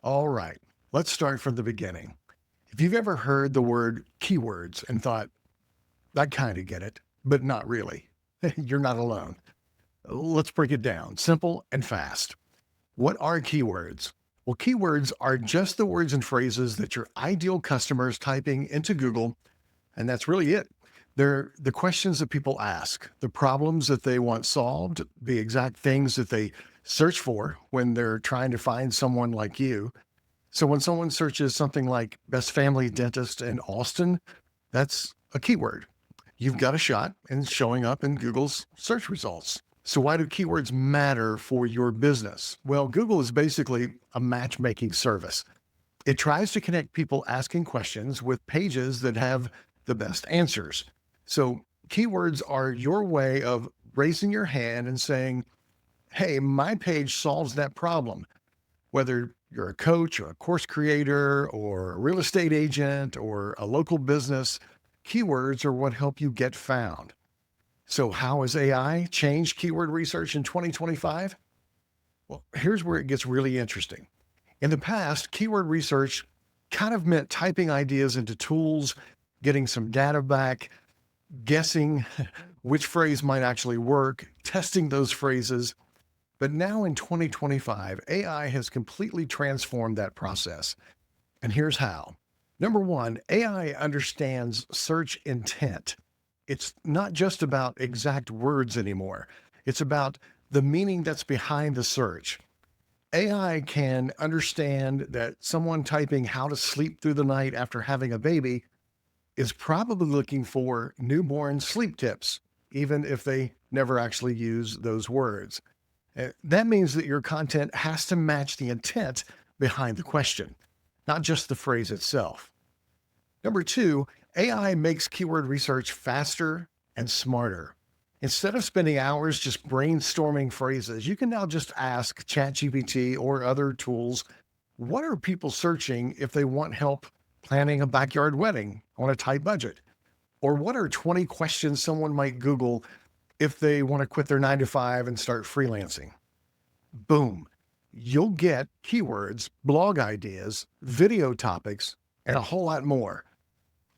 All right, let's start from the beginning. If you've ever heard the word keywords and thought, I kind of get it, but not really, you're not alone. Let's break it down simple and fast. What are keywords? Well, keywords are just the words and phrases that your ideal customer is typing into Google, and that's really it. They're the questions that people ask, the problems that they want solved, the exact things that they search for when they're trying to find someone like you. So when someone searches something like best family dentist in Austin, that's a keyword. You've got a shot in showing up in Google's search results. So why do keywords matter for your business? Well, Google is basically a matchmaking service. It tries to connect people asking questions with pages that have the best answers. So keywords are your way of raising your hand and saying, hey, my page solves that problem. Whether you're a coach or a course creator or a real estate agent or a local business, keywords are what help you get found. So how has AI changed keyword research in 2025? Well, here's where it gets really interesting. In the past, keyword research kind of meant typing ideas into tools, getting some data back, guessing which phrase might actually work, testing those phrases. But now in 2025, AI has completely transformed that process. And here's how. Number one, AI understands search intent. It's not just about exact words anymore. It's about the meaning that's behind the search. AI can understand that someone typing how to sleep through the night after having a baby is probably looking for newborn sleep tips, even if they never actually use those words. That means that your content has to match the intent behind the question, not just the phrase itself. Number two, AI makes keyword research faster and smarter. Instead of spending hours just brainstorming phrases, you can now just ask ChatGPT or other tools, what are people searching if they want help planning a backyard wedding on a tight budget? Or what are 20 questions someone might Google if they want to quit their 9 to 5 and start freelancing? Boom. You'll get keywords, blog ideas, video topics, and a whole lot more.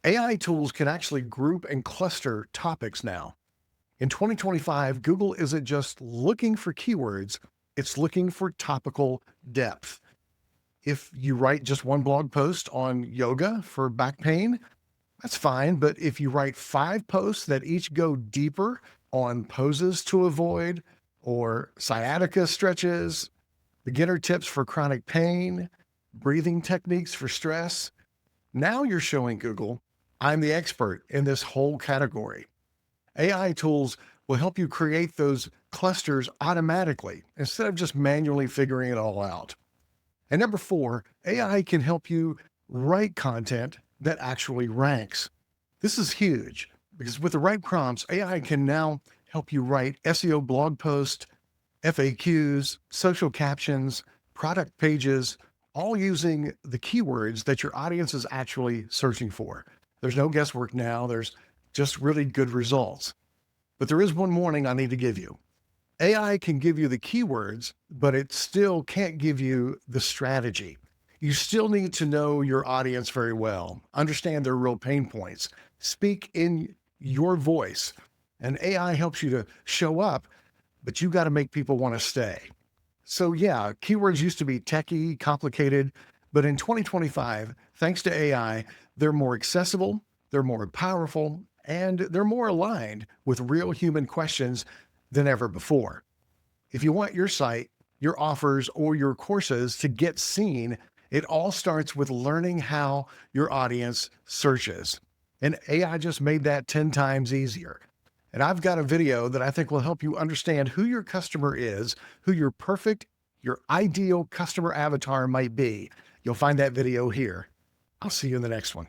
AI tools can actually group and cluster topics now. In 2025, Google isn't just looking for keywords, it's looking for topical depth. If you write just one blog post on yoga for back pain, that's fine. But if you write 5 posts that each go deeper on poses to avoid, or sciatica stretches, beginner tips for chronic pain, breathing techniques for stress, now you're showing Google, I'm the expert in this whole category. AI tools will help you create those clusters automatically instead of just manually figuring it all out. And number four, AI can help you write content that actually ranks. This is huge because with the right prompts, AI can now help you write SEO blog posts, FAQs, social captions, product pages, all using the keywords that your audience is actually searching for. There's no guesswork now. There's just really good results. But there is one warning I need to give you. AI can give you the keywords, but it still can't give you the strategy. You still need to know your audience very well, understand their real pain points, speak in your voice, and AI helps you to show up, but you got to make people want to stay. So yeah, keywords used to be techy, complicated, but in 2025, thanks to AI, they're more accessible, they're more powerful, and they're more aligned with real human questions than ever before. If you want your site, your offers, or your courses to get seen, it all starts with learning how your audience searches. And AI just made that 10 times easier. And I've got a video that I think will help you understand who your customer is, who your ideal customer avatar might be. You'll find that video here. I'll see you in the next one.